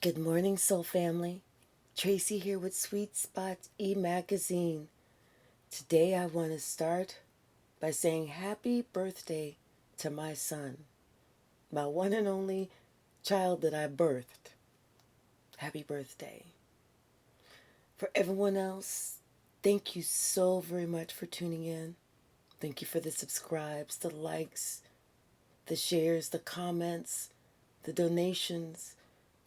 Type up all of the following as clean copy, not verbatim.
Good morning, Soul Family. Tracy here with Sweet Spot e-magazine. Today I want to start by saying happy birthday to my son, my one and only child that I birthed. Happy birthday. For everyone else, thank you so very much for tuning in. Thank you for the subscribes, the likes, the shares, the comments, the donations,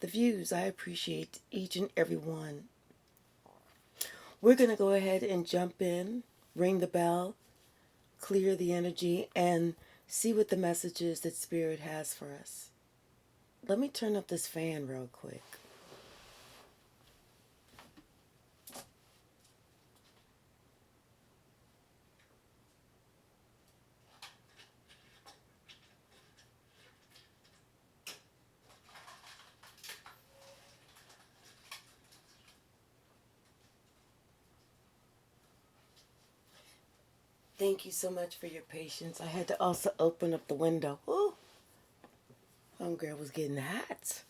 the views. I appreciate each and every one. We're going to go ahead and jump in, ring the bell, clear the energy, and see what the message is that Spirit has for us. Let me turn up this fan real quick. Thank you so much for your patience. I had to also open up the window. Ooh, homegirl was getting hot.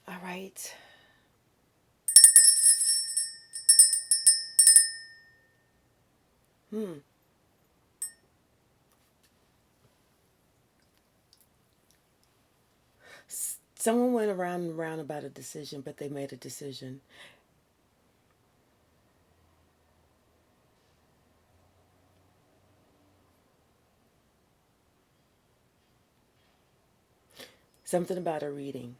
All right. Someone went around and around about a decision, but they made a decision. Something about a reading.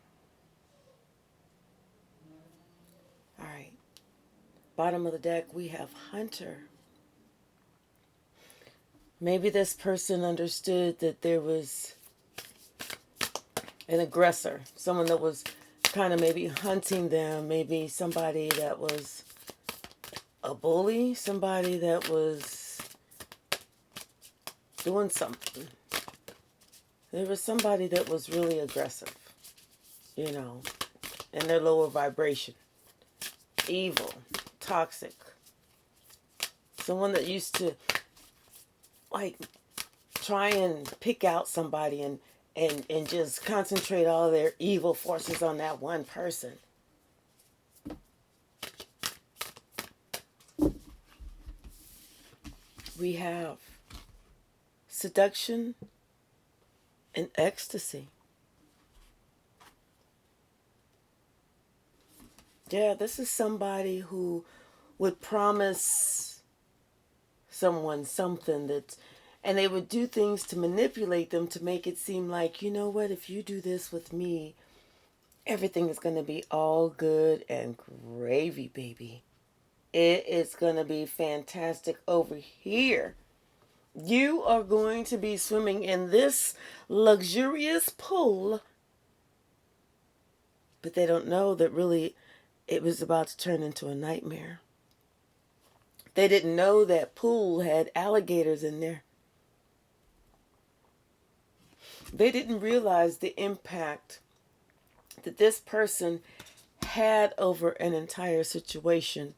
All right. Bottom of the deck, we have Hunter. Maybe this person understood that there was an aggressor, someone that was kind of maybe hunting them, maybe somebody that was a bully, somebody that was doing something. There was somebody that was really aggressive, in their lower vibration. Evil, toxic. Someone that used to try and pick out somebody and just concentrate all their evil forces on that one person. We have seduction and ecstasy. Yeah, this is somebody who would promise someone something and they would do things to manipulate them to make it seem like, you know what, if you do this with me, everything is going to be all good and gravy, baby. It is going to be fantastic over here. You are going to be swimming in this luxurious pool, but they don't know that really it was about to turn into a nightmare. They didn't know that pool had alligators in there. They didn't realize the impact that this person had over an entire situation.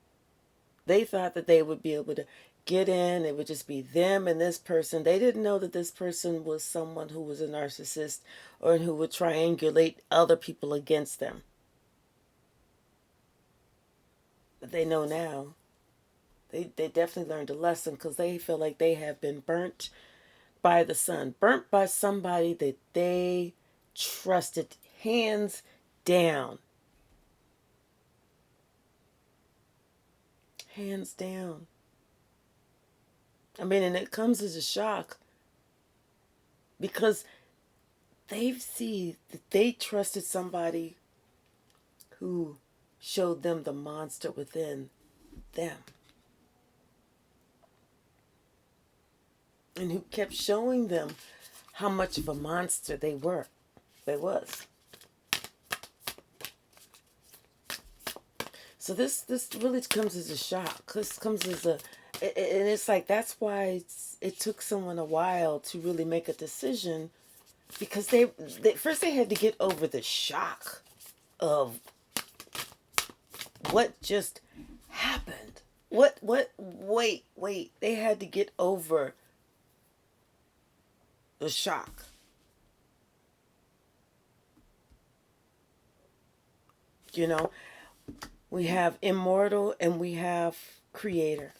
They thought that they would be able to get in. It would just be them and this person. They didn't know that this person was someone who was a narcissist or who would triangulate other people against them. But they know now. They definitely learned a lesson because they feel like they have been burnt by the sun. Burnt by somebody that they trusted, hands down. Hands down. I mean, and it comes as a shock because they see that they trusted somebody who showed them the monster within them. And who kept showing them how much of a monster they was. So this really comes as a shock. This comes as and it's like that's why it took someone a while to really make a decision, because they first they had to get over the shock of what just happened. Wait, they had to get over the shock. You know, we have immortal and we have creator.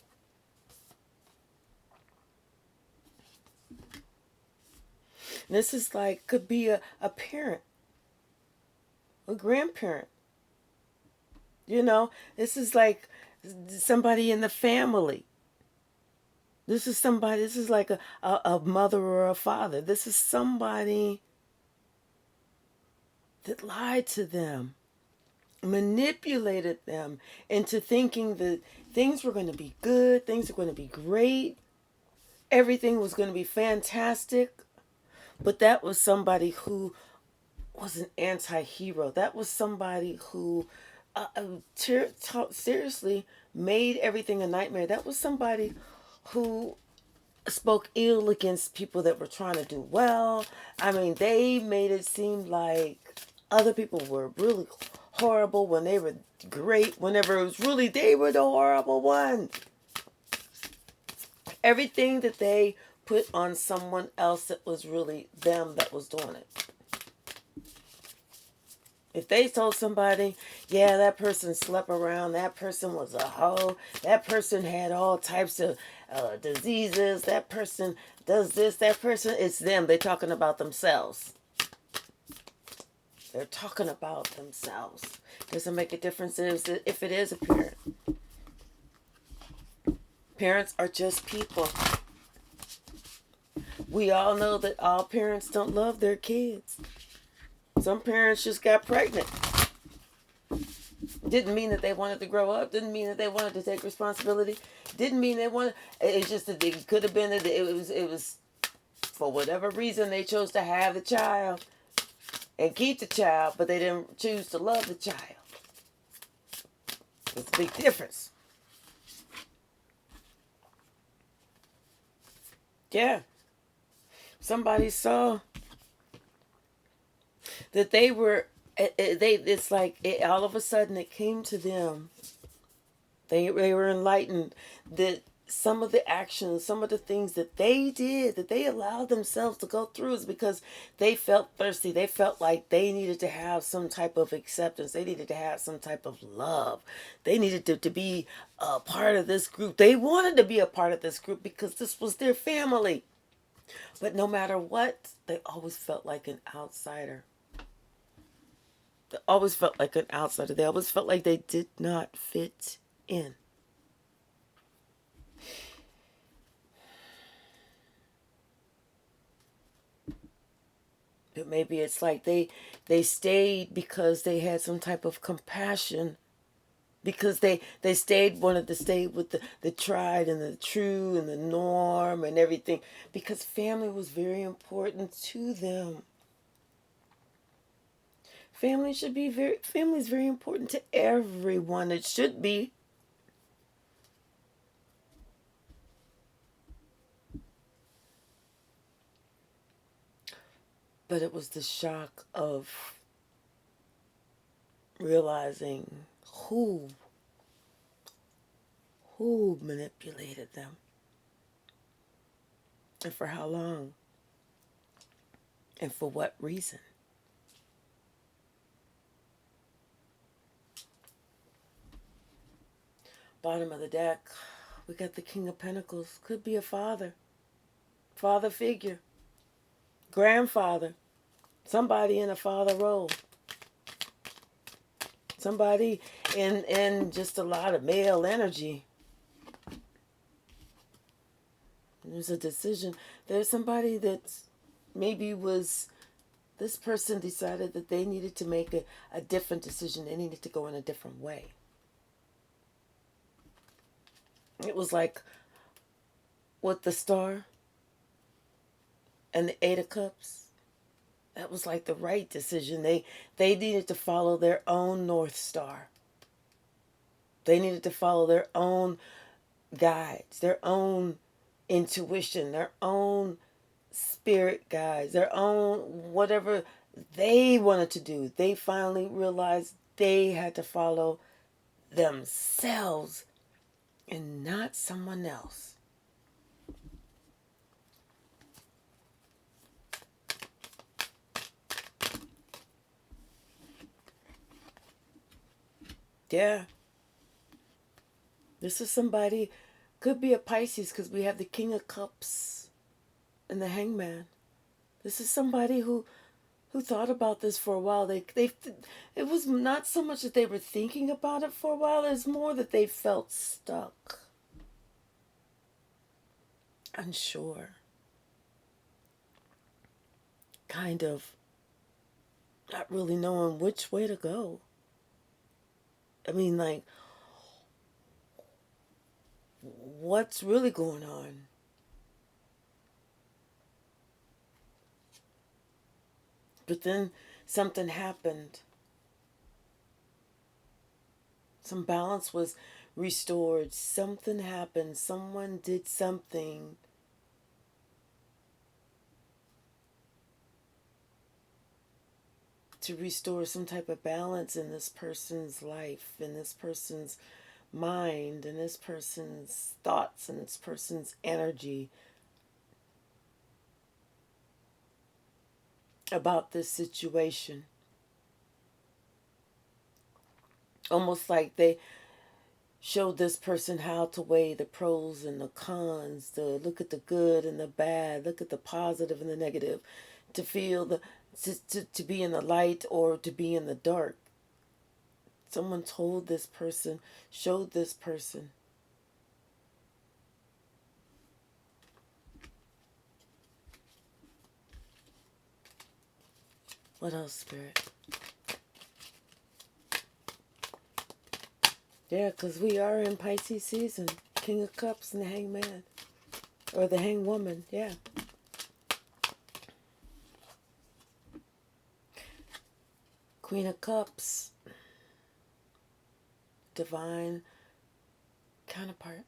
This is like, could be a parent, a grandparent. You know, this is like somebody in the family. This is somebody, this is like a mother or a father. This is somebody that lied to them, manipulated them into thinking that things were going to be good, things were going to be great, everything was going to be fantastic. But that was somebody who was an anti-hero. That was somebody who seriously made everything a nightmare. That was somebody who spoke ill against people that were trying to do well. I mean, they made it seem like other people were really horrible when they were great, whenever it was really they were the horrible one. Everything that they put on someone else that was really them that was doing it. If they told somebody, yeah, that person slept around, that person was a hoe, that person had all types of diseases, that person does this, that person, it's them. They're talking about themselves. They're talking about themselves. Doesn't make a difference if it is a parent. Parents are just people. We all know that all parents don't love their kids. Some parents just got pregnant. Didn't mean that they wanted to grow up. Didn't mean that they wanted to take responsibility. Didn't mean they wanted. It's just that it could have been that it was for whatever reason they chose to have the child and keep the child, but they didn't choose to love the child. It's a big difference. Yeah. Somebody saw that they were, it's like all of a sudden it came to them. They were enlightened that some of the actions, some of the things that they did, that they allowed themselves to go through is because they felt thirsty. They felt like they needed to have some type of acceptance. They needed to have some type of love. They needed to be a part of this group. They wanted to be a part of this group because this was their family. But no matter what, they always felt like an outsider. They always felt like an outsider. They always felt like they did not fit in. But maybe it's like they stayed because they had some type of compassion. Because they wanted to stay with the tried and the true and the norm and everything. Because family was very important to them. Family is very important to everyone. It should be. But it was the shock of realizing who manipulated them and for how long and for what reason. Bottom of the deck, we got the King of Pentacles. Could be a father figure, grandfather, somebody in a father role, somebody in just a lot of male energy. There's a decision. There's somebody that maybe was, this person decided that they needed to make a different decision. They needed to go in a different way. It was like with the Star and the Eight of Cups. That was like the right decision. They needed to follow their own North Star. They needed to follow their own guides, their own intuition, their own spirit guides, their own whatever they wanted to do. They finally realized they had to follow themselves and not someone else. Yeah. This is somebody, could be a Pisces because we have the King of Cups and the Hangman. This is somebody who thought about this for a while. It was not so much that they were thinking about it for a while, it's more that they felt stuck, unsure, kind of not really knowing which way to go. I mean, like, what's really going on? But then something happened. Some balance was restored. Something happened. Someone did something to restore some type of balance in this person's life, in this person's mind, in this person's thoughts, in this person's energy about this situation. Almost like they showed this person how to weigh the pros and the cons, to look at the good and the bad, look at the positive and the negative, to feel to be in the light or to be in the dark. Someone told this person, showed this person. What else, Spirit? Yeah, because we are in Pisces season. King of Cups and the Hangman. Or the Hangwoman, yeah. Queen of Cups. Divine counterpart.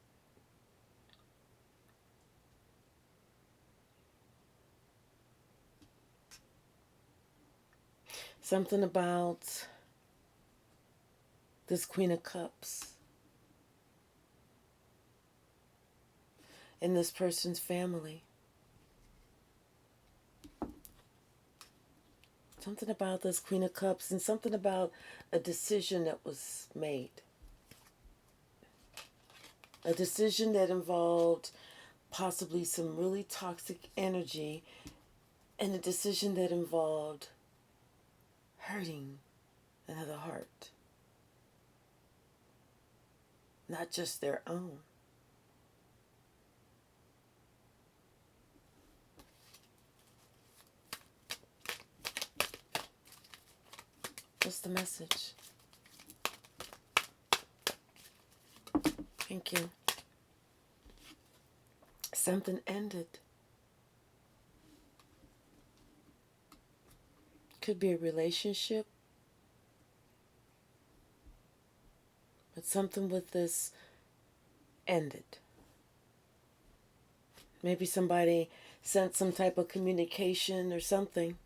Something about this Queen of Cups in this person's family. Something about this Queen of Cups and something about a decision that was made. A decision that involved possibly some really toxic energy, and a decision that involved hurting another heart. Not just their own. What's the message? Thank you. Something ended. Could be a relationship. But something with this ended. Maybe somebody sent some type of communication or something.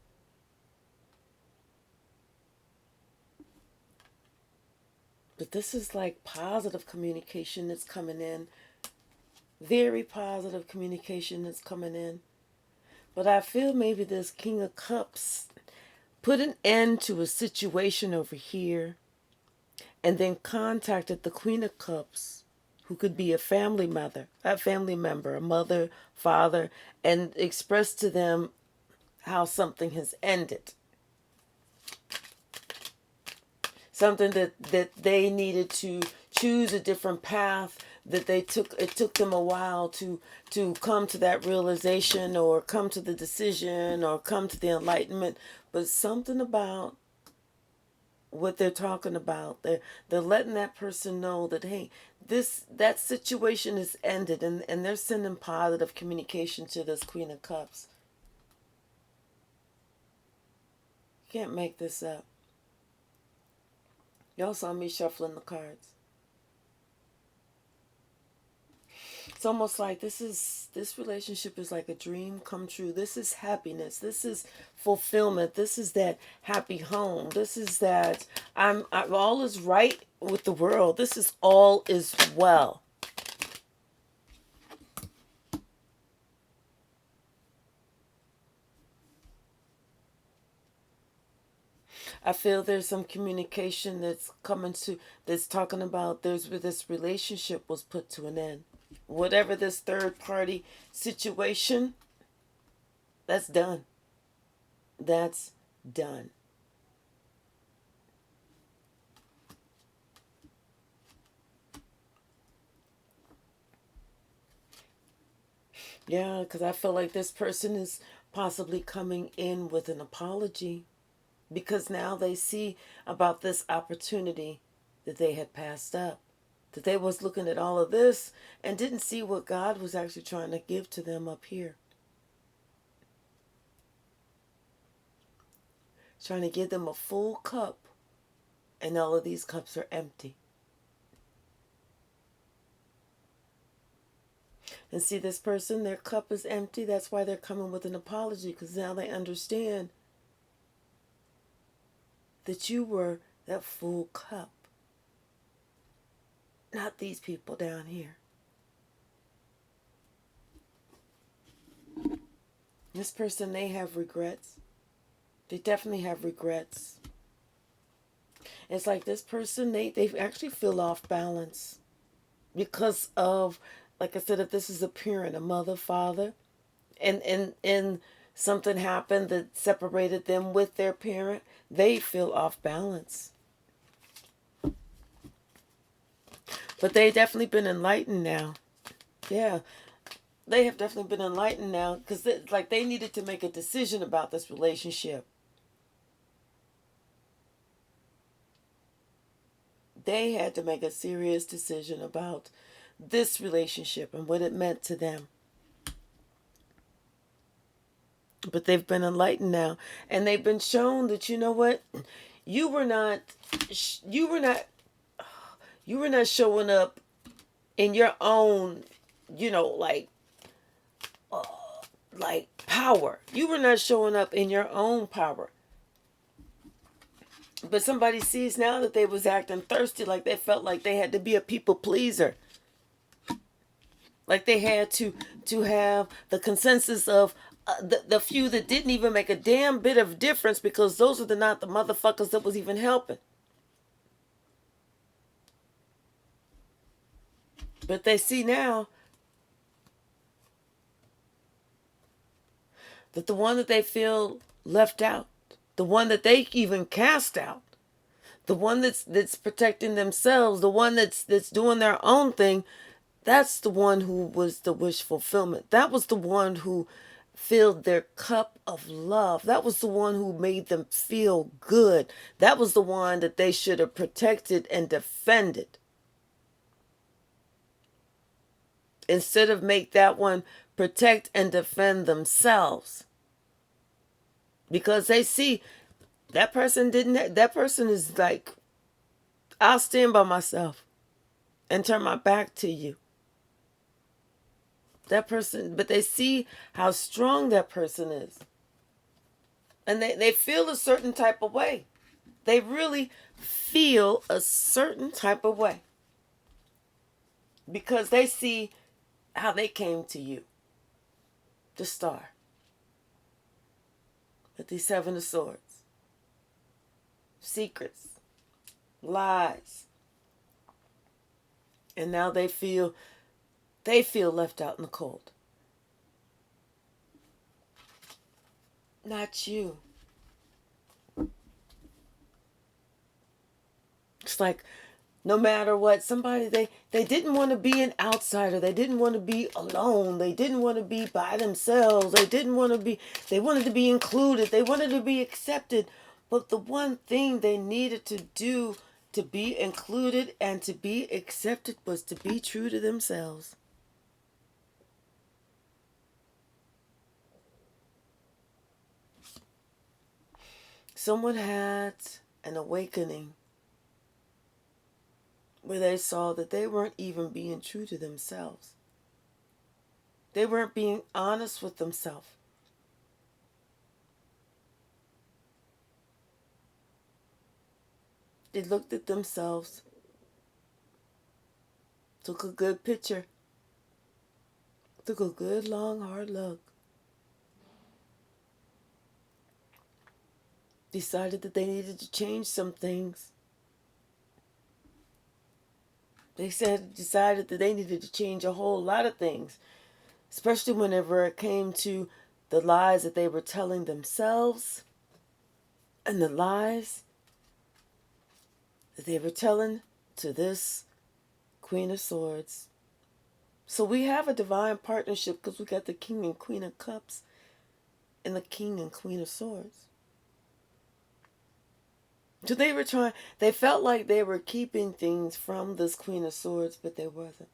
But this is like positive communication that's coming in. Very positive communication that's coming in. But I feel maybe this King of Cups put an end to a situation over here and then contacted the Queen of Cups, who could be a family member, a mother, father, and expressed to them how something has ended. Something that they needed to choose a different path, that it took them a while to come to that realization or come to the decision or come to the enlightenment. But something about what they're talking about, they're letting that person know that, hey, that situation is ended, and they're sending positive communication to this Queen of Cups. You can't make this up. Y'all saw me shuffling the cards. It's almost like this relationship is like a dream come true. This is happiness. This is fulfillment. This is that happy home. This is that I'm all is right with the world. This is all is well. I feel there's some communication that's coming to, that's talking about there's where this relationship was put to an end. Whatever this third party situation, that's done. That's done. Yeah, because I feel like this person is possibly coming in with an apology because now they see about this opportunity that they had passed up. That they was looking at all of this and didn't see what God was actually trying to give to them up here. Trying to give them a full cup, and all of these cups are empty. And see, this person, their cup is empty. That's why they're coming with an apology, because now they understand that you were that full cup, not these people down here. This person, they have regrets. They definitely have regrets. It's like this person, they actually feel off balance because of, like I said, if this is a parent, a mother, father, and something happened that separated them with their parent, they feel off balance. But they definitely been enlightened now. Yeah, they have definitely been enlightened now because like they needed to make a decision about this relationship. They had to make a serious decision about this relationship and what it meant to them. But they've been enlightened now, and they've been shown that, you know what, you were not you were not you were not showing up in your own, you know, like power. You were not showing up in your own power. But somebody sees now that they was acting thirsty, like they felt like they had to be a people pleaser. Like they had to have the consensus of the few that didn't even make a damn bit of difference, because those are not the motherfuckers that was even helping. But they see now that the one that they feel left out, the one that they even cast out, the one that's protecting themselves, the one that's doing their own thing, that's the one who was the wish fulfillment. That was the one who filled their cup of love. That was the one who made them feel good. That was the one that they should have protected and defended. Instead of make that one protect and defend themselves. Because they see that person that person is like, I'll stand by myself and turn my back to you. That person, but they see how strong that person is. And they feel a certain type of way. They really feel a certain type of way. Because they see how they came to you. The star. With these 7 of Swords. Secrets. Lies. And now they feel left out in the cold. Not you. It's like, no matter what, somebody, they didn't want to be an outsider. They didn't want to be alone. They didn't want to be by themselves. They wanted to be included. They wanted to be accepted. But the one thing they needed to do to be included and to be accepted was to be true to themselves. Someone had an awakening where they saw that they weren't even being true to themselves. They weren't being honest with themselves. They looked at themselves, took a good picture, took a good long hard look. decided that they needed to change some things. They decided that they needed to change a whole lot of things, especially whenever it came to the lies that they were telling themselves and the lies that they were telling to this Queen of Swords. So we have a divine partnership because we got the King and Queen of Cups and the King and Queen of Swords. So they felt like they were keeping things from this Queen of Swords, but they wasn't.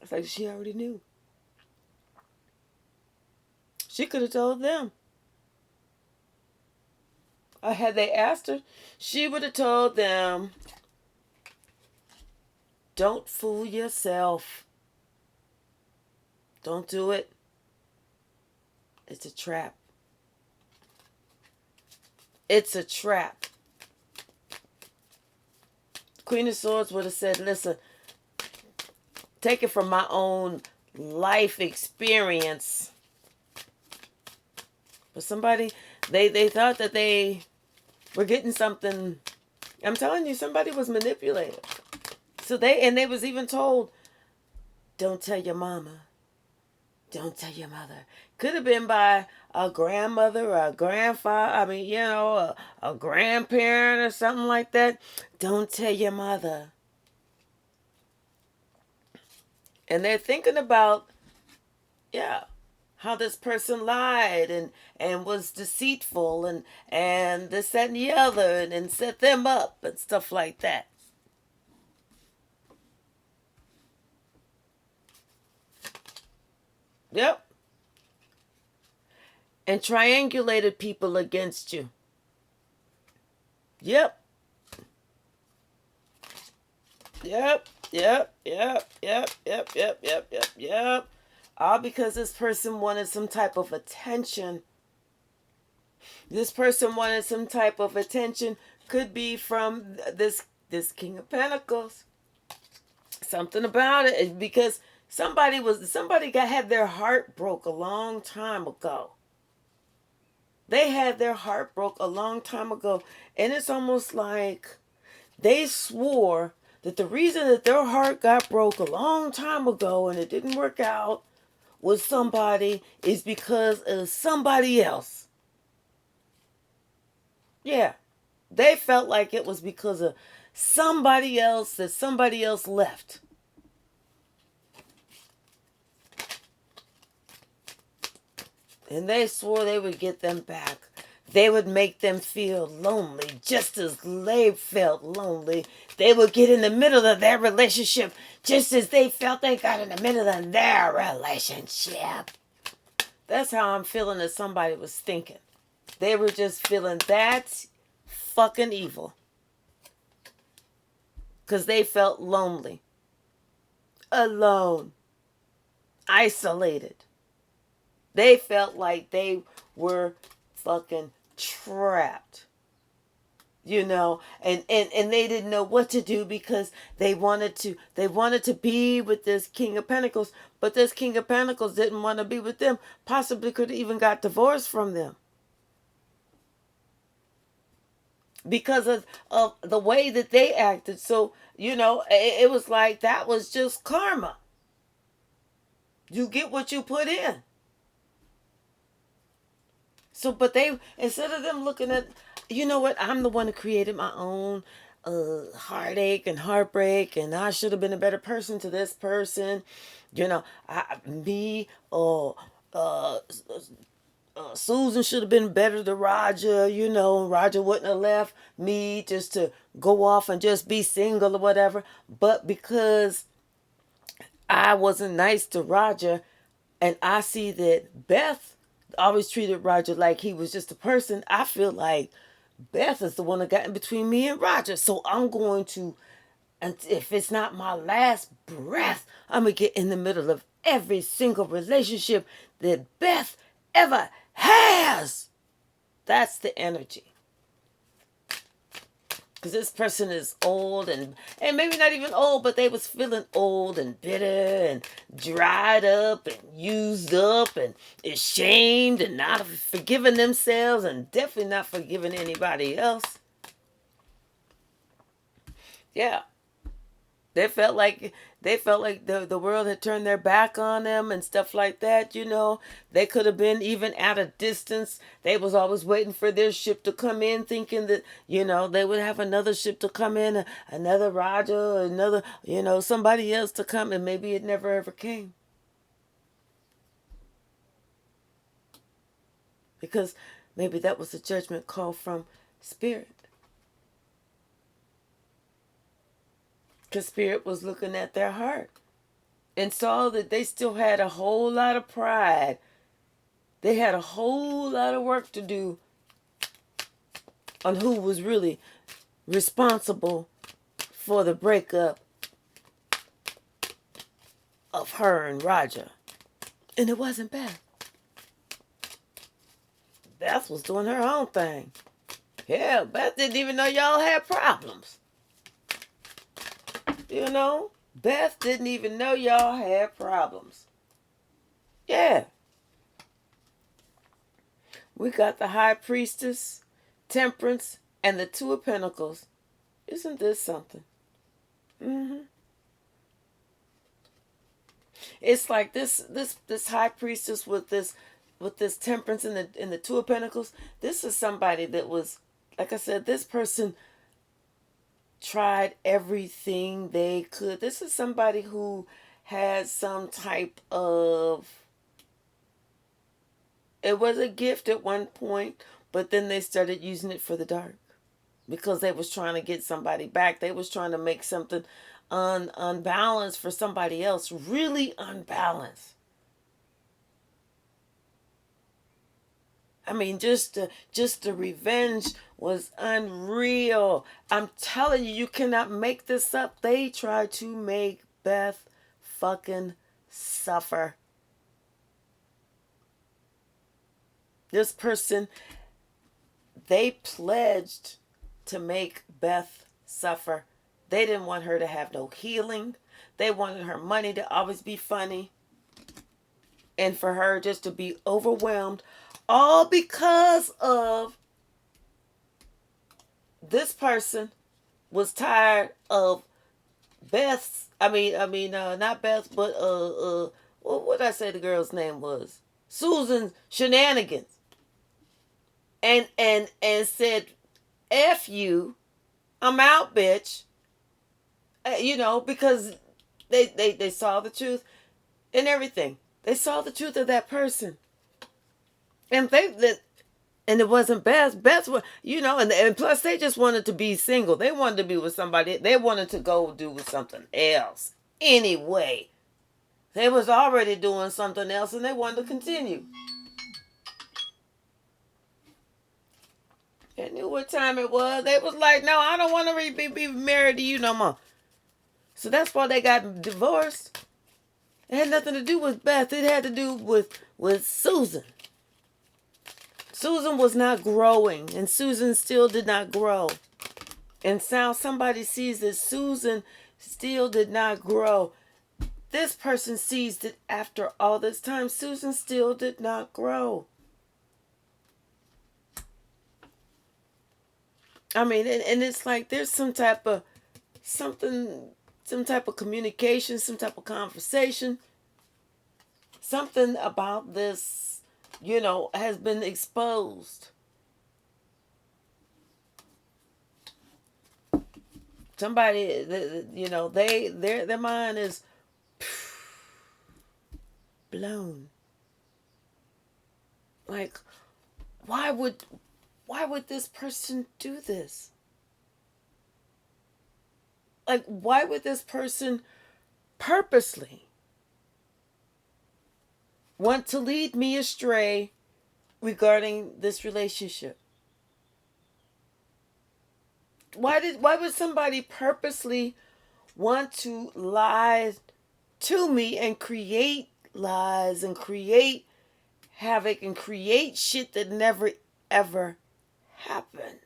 It's like she already knew. She could have told them. Or had they asked her, she would have told them, don't fool yourself. Don't do it. It's a trap. It's a trap. Queen of Swords would have said, listen, take it from my own life experience. But somebody, they thought that they were getting something. I'm telling you, somebody was manipulated. So they was even told, don't tell your mama. Don't tell your mother. Could have been by a grandmother or a grandfather. A grandparent or something like that. Don't tell your mother. And they're thinking about, how this person lied and was deceitful and this, that, and the other and set them up and stuff like that. Yep. And triangulated people against you. Yep. All because this person wanted some type of attention. This person wanted some type of attention. Could be from this King of Pentacles. Something about it. Because somebody had their heart broke a long time ago. They had their heart broke a long time ago. And it's almost like they swore that the reason that their heart got broke a long time ago and it didn't work out with somebody is because of somebody else. Yeah. They felt like it was because of somebody else, that somebody else left. And they swore they would get them back. They would make them feel lonely, just as they felt lonely. They would get in the middle of their relationship, just as they felt they got in the middle of their relationship. That's how I'm feeling that somebody was thinking. They were just feeling that fucking evil. Because they felt lonely. Alone. Isolated. They felt like they were fucking trapped. And they didn't know what to do because they wanted to be with this King of Pentacles, but this King of Pentacles didn't want to be with them. Possibly could have even got divorced from them. Because of the way that they acted. So, it was like that was just karma. You get what you put in. So, but instead of them looking at, you know what, I'm the one who created my own heartache and heartbreak, and I should have been a better person to this person. Susan should have been better to Roger, Roger wouldn't have left me just to go off and just be single or whatever. But because I wasn't nice to Roger, and I see that Beth always treated Roger like he was just a person, I feel like Beth is the one that got in between me and Roger. So I'm going to, and if it's not my last breath, I'm going to get in the middle of every single relationship that Beth ever has. That's the energy. Because this person is old and maybe not even old, but they was feeling old and bitter and dried up and used up and ashamed and not forgiving themselves and definitely not forgiving anybody else. Yeah. They felt like the world had turned their back on them and stuff like that, you know. They could have been even at a distance. They was always waiting for their ship to come in, thinking that, you know, they would have another ship to come in, another Raja, another, you know, somebody else to come, and maybe it never ever came. Because maybe that was a judgment call from Spirit. Because Spirit was looking at their heart and saw that they still had a whole lot of pride. They had a whole lot of work to do on who was really responsible for the breakup of her and Roger. And it wasn't Beth. Beth was doing her own thing. Yeah, Beth didn't even know y'all had problems. You know, Beth didn't even know y'all had problems. Yeah. We got the High Priestess, Temperance, and the Two of Pentacles. Isn't this something? It's like this High Priestess with this Temperance in the Two of Pentacles. This is somebody that was, like I said, this person tried everything they could. This is somebody who had some type of, it was a gift at one point, but then they started using it for the dark because they was trying to get somebody back. They was trying to make something unbalanced for somebody else, really unbalanced. I mean, just the revenge was unreal. I'm telling you, you cannot make this up. They tried to make Beth fucking suffer. This person, they pledged to make Beth suffer. They didn't want her to have no healing. They wanted her money to always be funny. And for her just to be overwhelmed. All because of this person was tired of Beth's, not Beth's, but what did I say the girl's name was? Susan's shenanigans. And said, F you, I'm out, bitch. You know, because they saw the truth and everything. They saw the truth of that person. And and it wasn't Beth. Beth was, you know, and plus they just wanted to be single. They wanted to be with somebody. They wanted to go do with something else. Anyway, they was already doing something else and they wanted to continue. They knew what time it was. They was like, no, I don't want to be married to you no more. So that's why they got divorced. It had nothing to do with Beth. It had to do with Susan. Susan was not growing, and Susan still did not grow. And now somebody sees that Susan still did not grow. This person sees that after all this time, Susan still did not grow. I mean, and it's like there's some type of communication, some type of conversation. Something about this, you know, has been exposed. Somebody, you know, their mind is blown. Like, why would this person do this? Like, why would this person purposely want to lead me astray regarding this relationship? Why would somebody purposely want to lie to me and create lies and create havoc and create shit that never ever happened?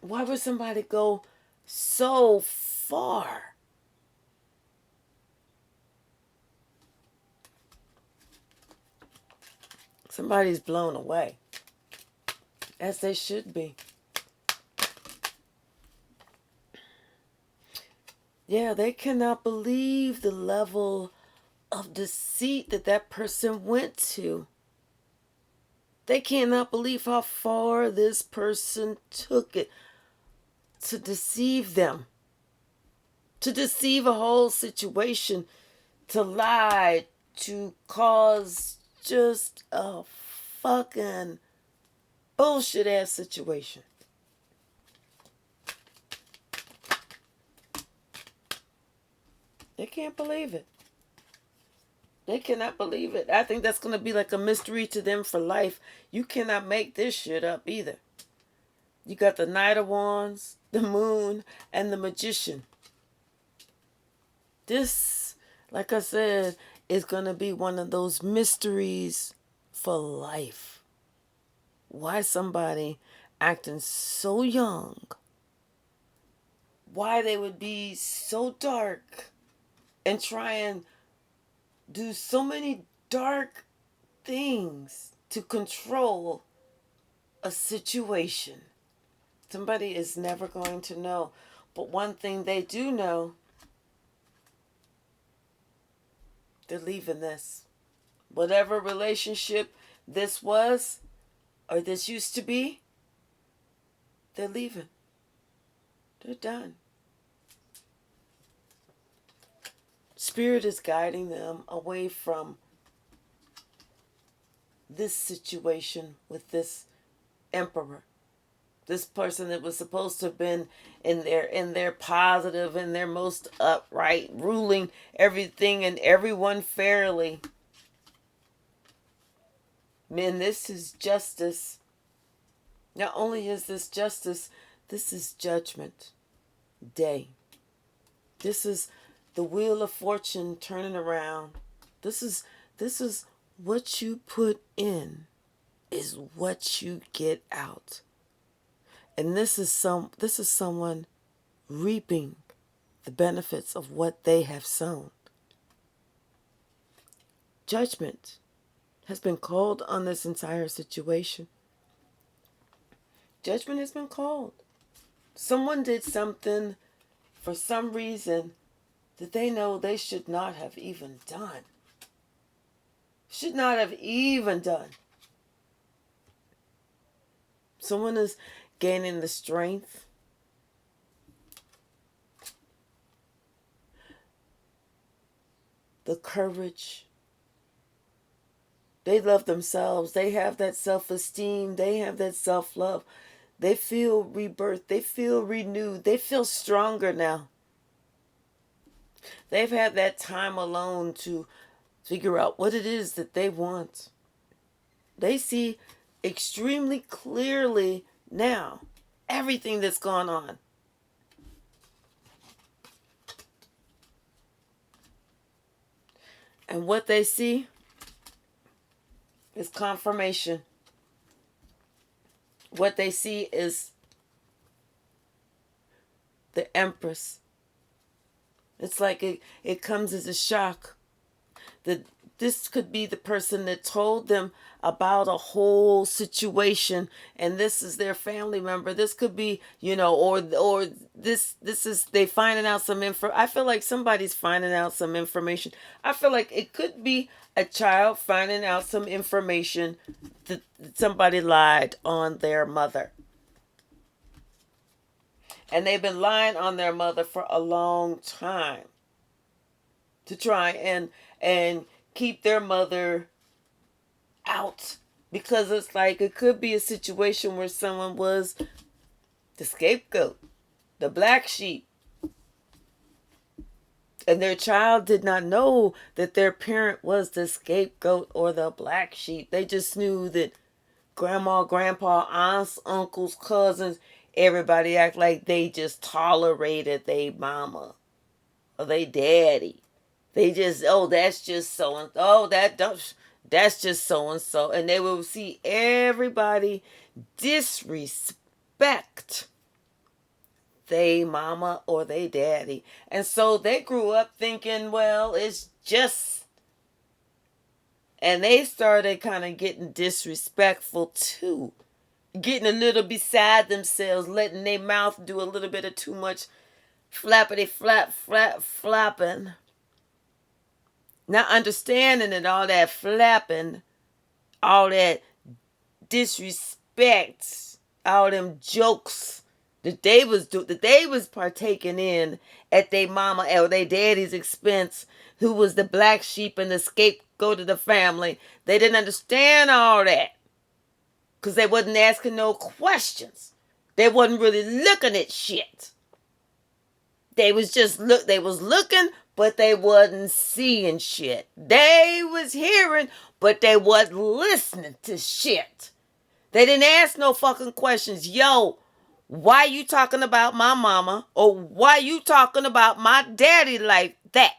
Why would somebody go so far? Somebody's blown away, as they should be. Yeah, they cannot believe the level of deceit that that person went to. They cannot believe how far this person took it to deceive them, to deceive a whole situation, to lie, to cause just a fucking bullshit ass situation. They can't believe it. They cannot believe it. I think that's going to be like a mystery to them for life. You cannot make this shit up either. You got the Knight of Wands, the Moon, and the Magician. This, like I said, is going to be one of those mysteries for life. Why somebody acting so young, why they would be so dark and try and do so many dark things to control a situation. Somebody is never going to know. But one thing they do know, they're leaving this. Whatever relationship this was, or this used to be, they're leaving. They're done. Spirit is guiding them away from this situation with this emperor. This person that was supposed to have been in their positive, in their most upright, ruling everything and everyone fairly. Man, this is justice. Not only is this justice, this is judgment day. This is the wheel of fortune turning around. This is what you put in is what you get out. And this is someone reaping the benefits of what they have sown. Judgment has been called on this entire situation. Judgment has been called. Someone did something for some reason that they know they should not have even done. Should not have even done. Someone is gaining the strength, the courage. They love themselves. They have that self-esteem. They have that self-love. They feel rebirth. They feel renewed. They feel stronger now. They've had that time alone to figure out what it is that they want. They see extremely clearly now everything that's gone on. And what they see is confirmation. What they see is the Empress. It's like it comes as a shock that this could be the person that told them about a whole situation, and this is their family member. This could be, or this is they finding out some info. I feel like somebody's finding out some information. I feel like it could be a child finding out some information that somebody lied on their mother. And they've been lying on their mother for a long time to try and keep their mother out. Because it's like it could be a situation where someone was the scapegoat, the black sheep. And their child did not know that their parent was the scapegoat or the black sheep. They just knew that grandma, grandpa, aunts, uncles, cousins, everybody act like they just tolerated their mama or they daddy. They just, that's just so and that's just so and so, and they will see everybody disrespect they mama or they daddy. And so they grew up thinking, well, it's just... And they started kind of getting disrespectful too. Getting a little beside themselves, letting their mouth do a little bit of too much flappity flapping. Not understanding that all that flapping, all that disrespect, all them jokes that they was partaking in at their mama or their daddy's expense, who was the black sheep and the scapegoat of the family. They didn't understand all that because they wasn't asking no questions. They wasn't really looking at shit. They was looking, but they wasn't seeing shit. They was hearing, but they wasn't listening to shit. They didn't ask no fucking questions. Yo, why you talking about my mama? Or why you talking about my daddy like that?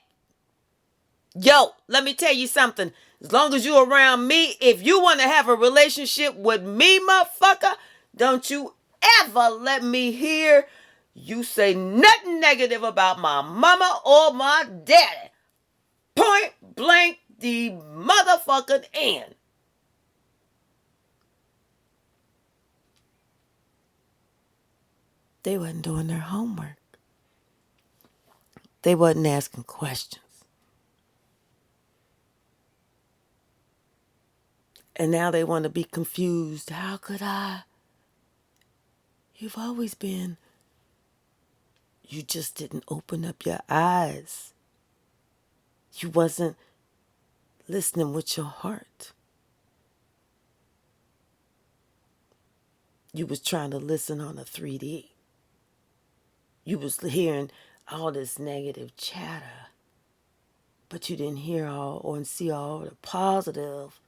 Yo, let me tell you something. As long as you around me, if you want to have a relationship with me, motherfucker, don't you ever let me hear you say nothing negative about my mama or my daddy. Point blank the motherfucking end. They wasn't doing their homework. They wasn't asking questions. And now they want to be confused. How could I? You've always been. You just didn't open up your eyes. You wasn't listening with your heart. You was trying to listen on a 3D. You was hearing all this negative chatter, but you didn't hear all or see all the positive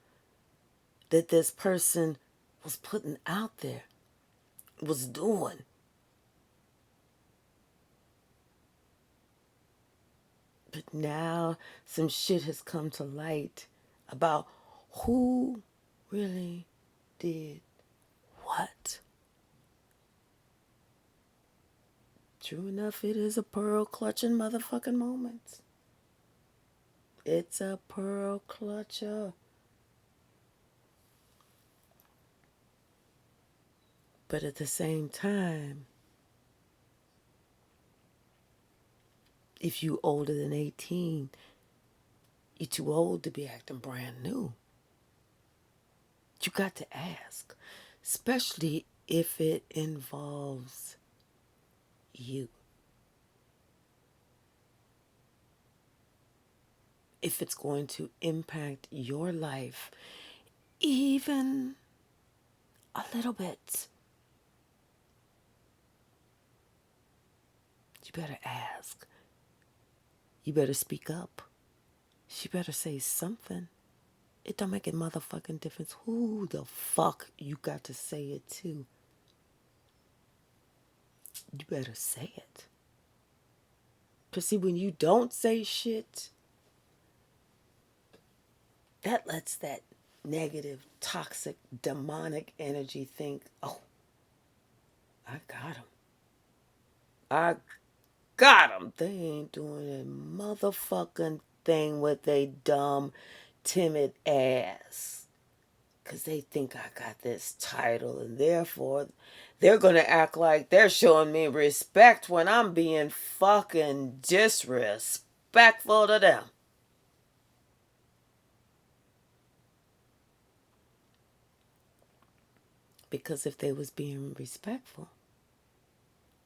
that this person was putting out there, was doing. But now some shit has come to light about who really did what. True enough, it is a pearl clutching motherfucking moment. It's a pearl clutcher. But at the same time, if you older than 18, you're too old to be acting brand new. You got to ask, especially if it involves you. If it's going to impact your life, even a little bit, you better ask. You better speak up. She better say something. It don't make a motherfucking difference who the fuck you got to say it to. You better say it. Because see, when you don't say shit, that lets that negative, toxic, demonic energy think, oh, I got him. I got him. They ain't doing a motherfucking thing with a dumb, timid ass. Because they think I got this title, and therefore they're going to act like they're showing me respect when I'm being fucking disrespectful to them. Because if they was being respectful,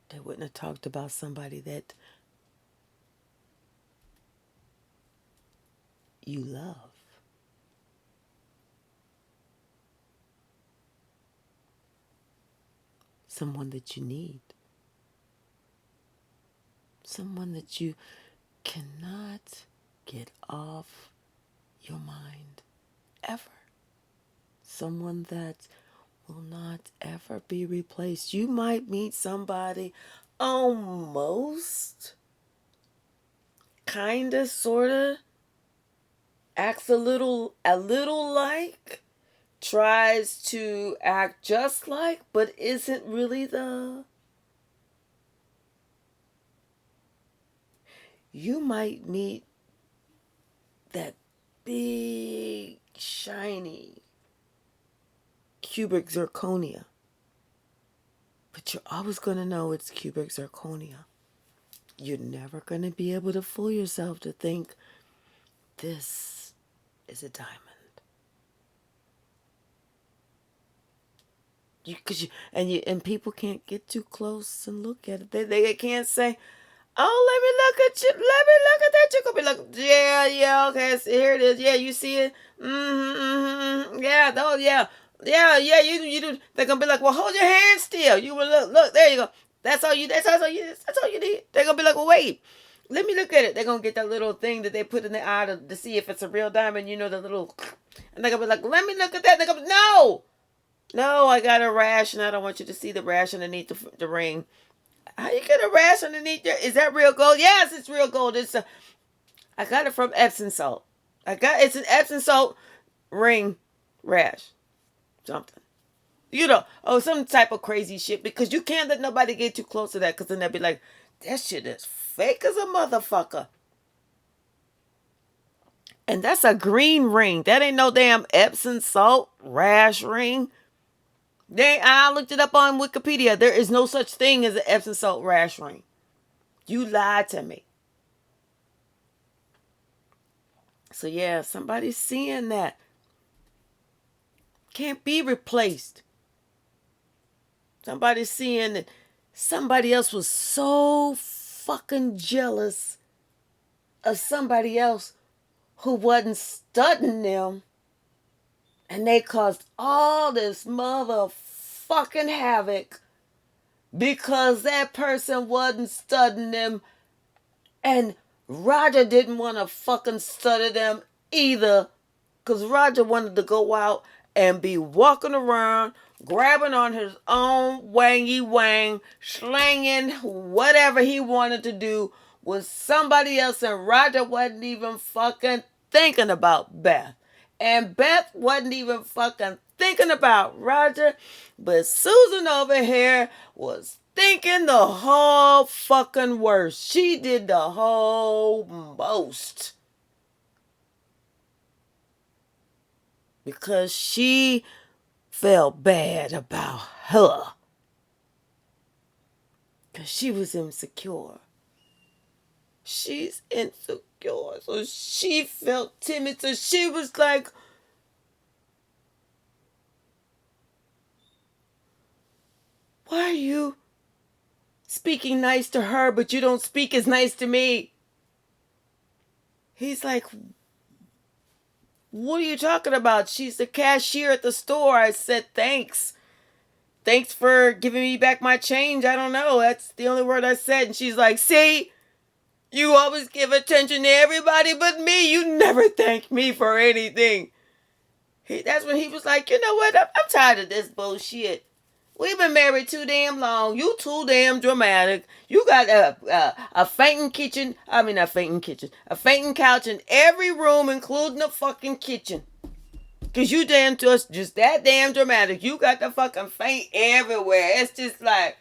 they wouldn't have talked about somebody that you love. Someone that you need. Someone that you cannot get off your mind ever. Someone that will not ever be replaced. You might meet somebody almost, kinda, sorta, acts a little like, tries to act just like, but isn't really the you might meet that big, shiny, cubic zirconia. But you're always going to know it's cubic zirconia. You're never going to be able to fool yourself to think this is a diamond. And people can't get too close and look at it. They can't say, "Oh, let me look at you. Let me look at that." You're gonna be like, "Yeah, okay. So here it is. Yeah, you see it. Yeah, oh yeah. You do." They're gonna be like, "Well, hold your hand still. You will look. There you go. That's all you. That's all you. That's all you need." They're gonna be like, "Well, wait. Let me look at it." They're gonna get that little thing that they put in the eye to see if it's a real diamond. You know, the little, and they're gonna be like, "Let me look at that." They're gonna be, "No. No, I got a rash, and I don't want you to see the rash underneath the ring." How you get a rash underneath there? Is that real gold? Yes, it's real gold. I got it from Epsom salt. It's an Epsom salt ring rash. Something. Some type of crazy shit, because you can't let nobody get too close to that, because then they'll be like, that shit is fake as a motherfucker. And that's a green ring. That ain't no damn Epsom salt rash ring. I looked it up on Wikipedia. There is no such thing as an Epsom salt rash ring. You lied to me. So yeah, if somebody's seeing that, can't be replaced. Somebody's seeing that somebody else was so fucking jealous of somebody else who wasn't studying them, and they caused all this motherfucking havoc because that person wasn't studying them, and Roger didn't want to fucking study them either, because Roger wanted to go out and be walking around, grabbing on his own wangy wang, slanging whatever he wanted to do with somebody else, and Roger wasn't even fucking thinking about Beth. And Beth wasn't even fucking thinking about Roger, but Susan over here was thinking the whole fucking worst. She did the whole most. Because she felt bad about her. Because she was insecure. She's insecure. So she felt timid. So she was like, why are you speaking nice to her, but you don't speak as nice to me? He's like, what are you talking about? She's the cashier at the store. I said, thanks. Thanks for giving me back my change. I don't know. That's the only word I said. And she's like, see, you always give attention to everybody but me. You never thank me for anything. That's when he was like, you know what? I'm tired of this bullshit. We've been married too damn long. You too damn dramatic. You got a fainting kitchen. I mean, a fainting kitchen. A fainting couch in every room, including the fucking kitchen. Because you damn just that damn dramatic. You got the fucking faint everywhere. It's just like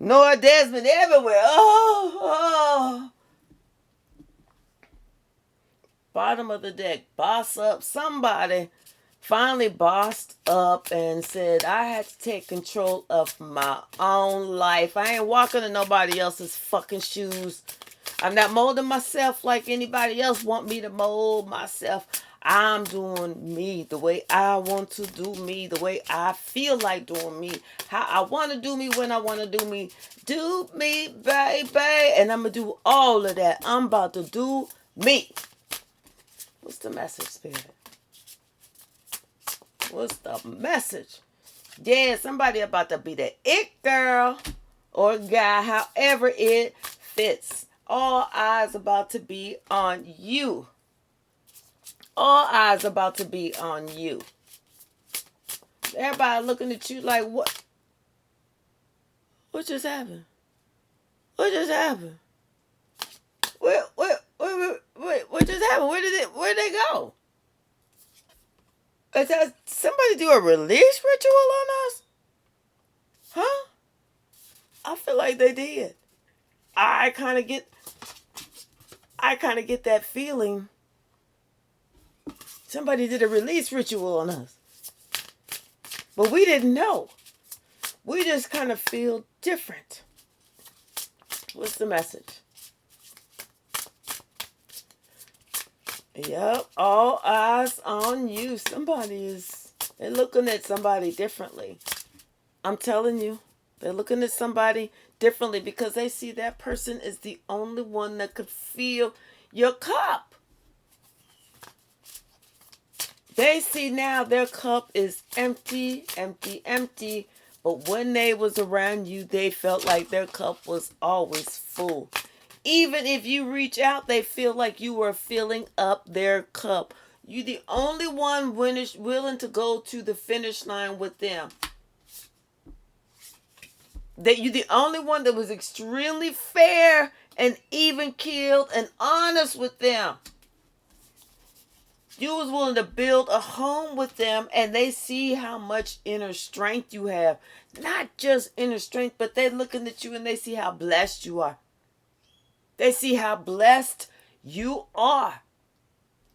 Noah Desmond everywhere. Oh. Bottom of the deck. Boss up. Somebody finally bossed up and said, I had to take control of my own life. I ain't walking in nobody else's fucking shoes. I'm not molding myself like anybody else want me to mold myself. I'm doing me the way I want to do me, the way I feel like doing me, how I want to do me, when I want to do me. Do me, baby. And I'm going to do all of that. I'm about to do me. What's the message, Spirit? What's the message? Yeah, somebody about to be the it girl or guy, however it fits. All eyes about to be on you. All eyes about to be on you. Everybody looking at you like, what? What just happened? What just happened? What just happened? Where did they go? Did somebody do a release ritual on us? Huh? I feel like they did. I kind of get... I kind of get that feeling somebody did a release ritual on us. But we didn't know. We just kind of feel different. What's the message? Yep, all eyes on you. They're looking at somebody differently. I'm telling you, they're looking at somebody differently because they see that person is the only one that could fill your cup. They see now their cup is empty, empty, empty. But when they was around you, they felt like their cup was always full. Even if you reach out, they feel like you are filling up their cup. You the only one willing to go to the finish line with them. That you the only one that was extremely fair and even keeled and honest with them. You was willing to build a home with them, and they see how much inner strength you have. Not just inner strength, but they're looking at you and they see how blessed you are. They see how blessed you are.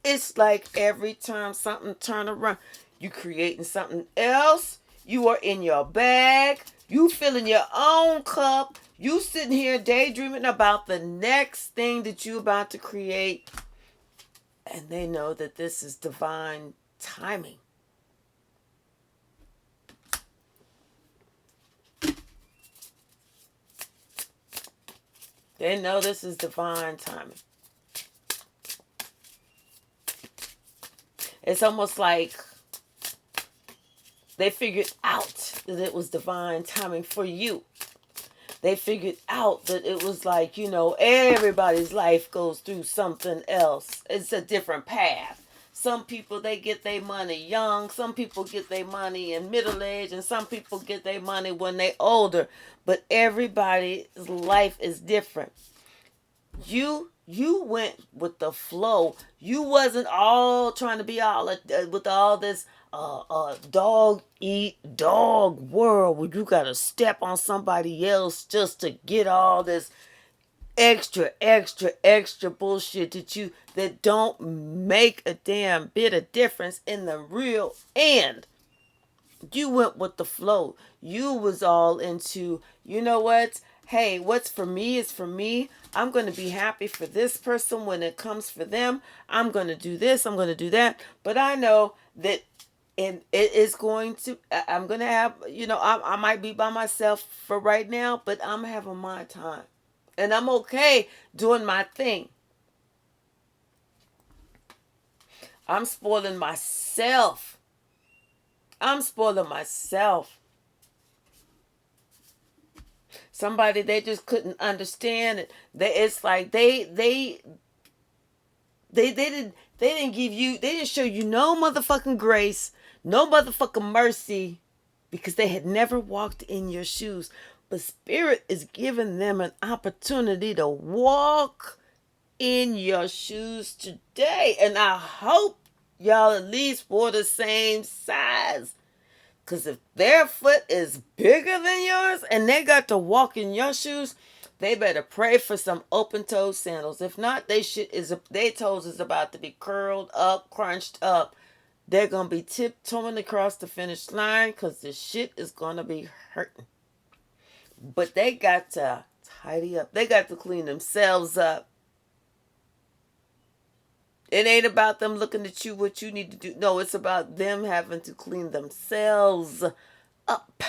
It's like every time something turn around, you creating something else. You are in your bag. You filling your own cup. You sitting here daydreaming about the next thing that you about to create. And they know that this is divine timing. They know this is divine timing. It's almost like they figured out that it was divine timing for you. They figured out that it was like, everybody's life goes through something else. It's a different path. Some people, they get their money young. Some people get their money in middle age. And some people get their money when they're older. But everybody's life is different. You went with the flow. You wasn't all trying to be all with all this dog eat dog world where you gotta step on somebody else just to get all this extra bullshit that don't make a damn bit of difference in the real end. You went with the flow. You was all into, you know what? Hey, what's for me is for me. I'm going to be happy for this person when it comes for them. I'm going to do this. I'm going to do that. But I know that it is going to, I'm going to have, I might be by myself for right now, but I'm having my time. And I'm okay doing my thing. I'm spoiling myself. Somebody, they just couldn't understand it. It's like they didn't show you no motherfucking grace, no motherfucking mercy, because they had never walked in your shoes. But Spirit is giving them an opportunity to walk in your shoes today. And I hope y'all at least wore the same size. Because if their foot is bigger than yours and they got to walk in your shoes, they better pray for some open-toed sandals. If not, their toes is about to be curled up, crunched up. They're going to be tiptoeing across the finish line because the shit is going to be hurting. But they got to tidy up. They got to clean themselves up. It ain't about them looking at you, what you need to do. No, it's about them having to clean themselves up.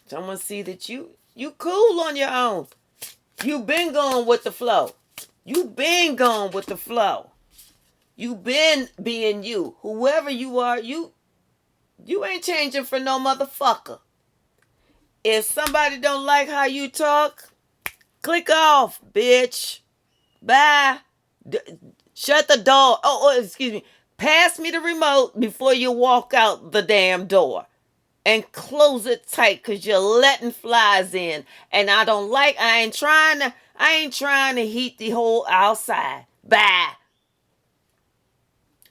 Someone see that you cool on your own. You been going with the flow. You been going with the flow. You been being you. Whoever you are, you ain't changing for no motherfucker. If somebody don't like how you talk, click off, bitch. Bye. Shut the door. Oh, excuse me. Pass me the remote before you walk out the damn door. And close it tight because you're letting flies in. And I ain't trying to heat the whole outside. Bye.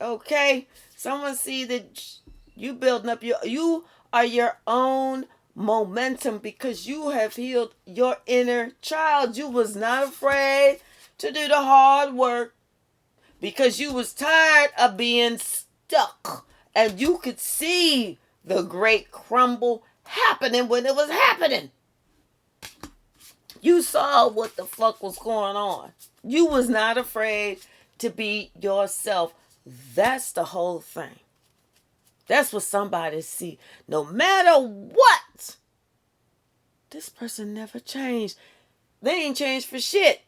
Okay? Someone see that you building up you are your own momentum because you have healed your inner child. You was not afraid to do the hard work because you was tired of being stuck, and you could see the great crumble happening when it was happening. You saw what the fuck was going on. You was not afraid to be yourself. That's the whole thing. That's what somebody see. No matter what, this person never changed. They ain't changed for shit.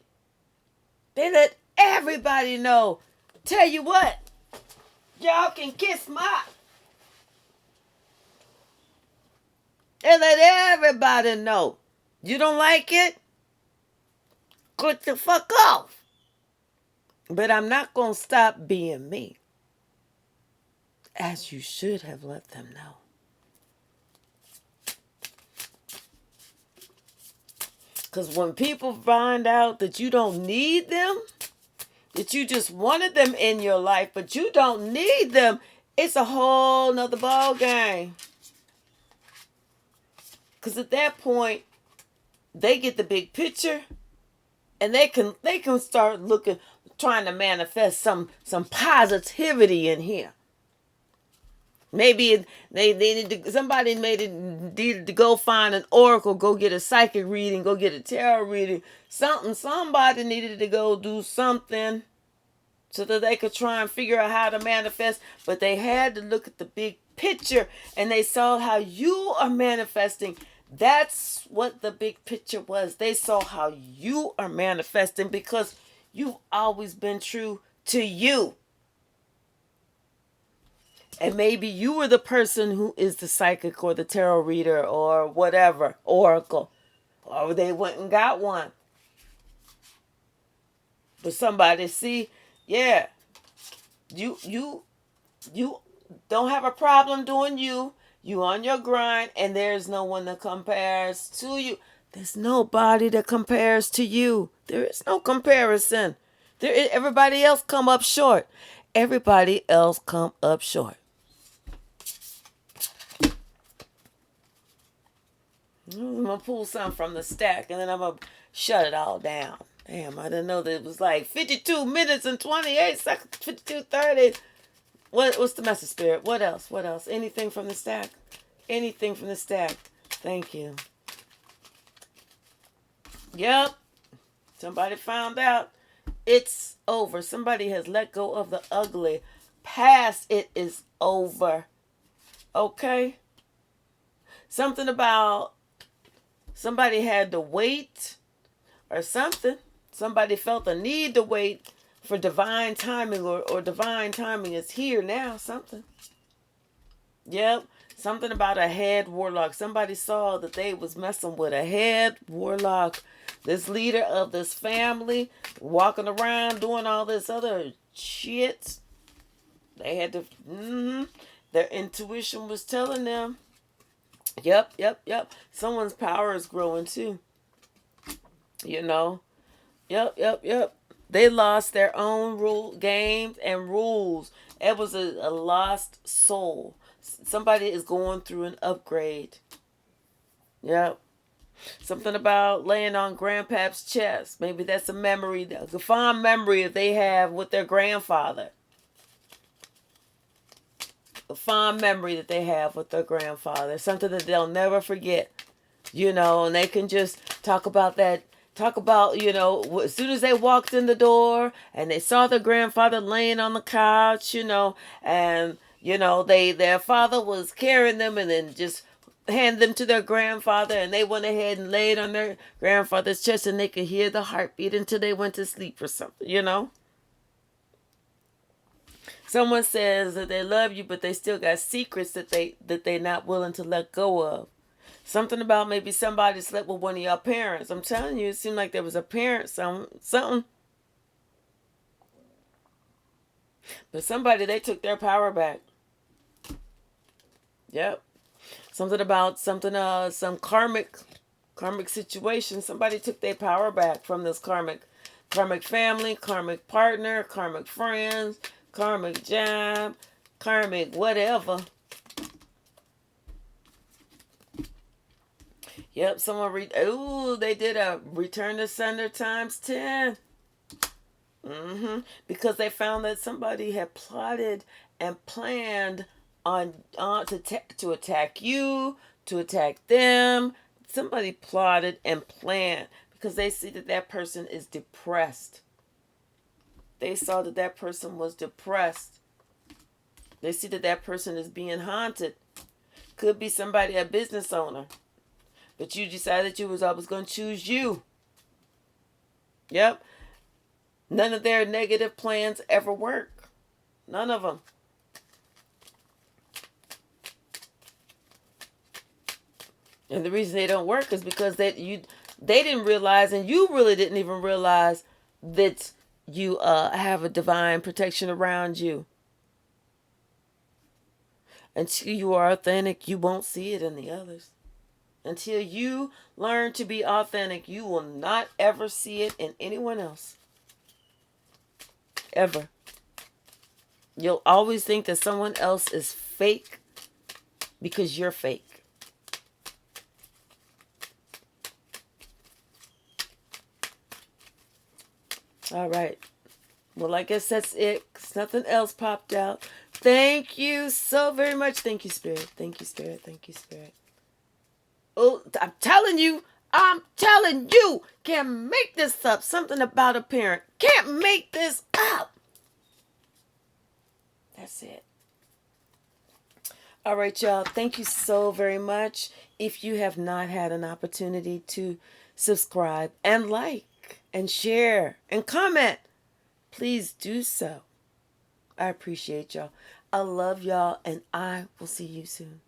They let everybody know. Tell you what, y'all can kiss my. They let everybody know. You don't like it? Click the fuck off. But I'm not going to stop being me. As you should have let them know. Because when people find out that you don't need them, that you just wanted them in your life, but you don't need them, it's a whole nother ball game. Because at that point, they get the big picture, and they can start looking, trying to manifest some positivity in here. Maybe they needed to, somebody needed to go find an oracle, go get a psychic reading, go get a tarot reading, something. Somebody needed to go do something so that they could try and figure out how to manifest. But they had to look at the big picture, and they saw how you are manifesting. That's what the big picture was. They saw how you are manifesting because you've always been true to you. And maybe you were the person who is the psychic or the tarot reader or whatever, oracle. Or they went and got one. But somebody see, yeah, you don't have a problem doing you. You on your grind, and there's no one that compares to you. There's nobody that compares to you. There is no comparison. Everybody else come up short. Everybody else come up short. I'm going to pull some from the stack, and then I'm going to shut it all down. Damn, I didn't know that it was like 52 minutes and 28 seconds, 52:30. What's the message, Spirit? What else? What else? Anything from the stack? Anything from the stack? Thank you. Yep. Somebody found out. It's over. Somebody has let go of the ugly. Past it is over. Okay? Something about somebody had to wait or something. Somebody felt the need to wait for divine timing or divine timing is here now. Something. Yep. Something about a head warlock. Somebody saw that they was messing with a head warlock. This leader of this family walking around doing all this other shit. They had to, their intuition was telling them. Yep. Someone's power is growing too. You know. Yep. They lost their own games and rules. It was a lost soul. Somebody is going through an upgrade. Yep. Something about laying on grandpa's chest. Maybe that's a memory, a fond memory that they have with their grandfather. A fond memory that they have with their grandfather. Something that they'll never forget. You know, and they can just talk about that. Talk about, you know, as soon as they walked in the door and they saw their grandfather laying on the couch, you know, and, you know, their father was carrying them and then just hand them to their grandfather, and they went ahead and laid on their grandfather's chest, and they could hear the heartbeat until they went to sleep or something, you know. Someone says that they love you, but they still got secrets that they're not willing to let go of. Something about maybe somebody slept with one of your parents. I'm telling you, it seemed like there was a parent, something. But somebody, they took their power back. Yep. Something about some karmic situation. Somebody took their power back from this karmic family, karmic partner, karmic friends, karmic job, karmic whatever. Yep, they did a return to sender times 10. Because they found that somebody had plotted and planned to attack you, to attack them. Somebody plotted and planned because they see that that person is depressed. They saw that that person was depressed. They see that that person is being haunted. Could be somebody, a business owner, but you decided you was always going to choose you. Yep. None of their negative plans ever work. None of them. And the reason they don't work is because they didn't realize, and you really didn't even realize that you have a divine protection around you. Until you are authentic, you won't see it in the others. Until you learn to be authentic, you will not ever see it in anyone else. Ever. You'll always think that someone else is fake because you're fake. All right. Well, I guess that's it. 'Cause nothing else popped out. Thank you so very much. Thank you, Spirit. Thank you, Spirit. Thank you, Spirit. Oh, I'm telling you. Can't make this up. Something about a parent. Can't make this up. That's it. All right, y'all. Thank you so very much. If you have not had an opportunity to subscribe and like and share and comment, please do so. I appreciate y'all. I love y'all, and I will see you soon.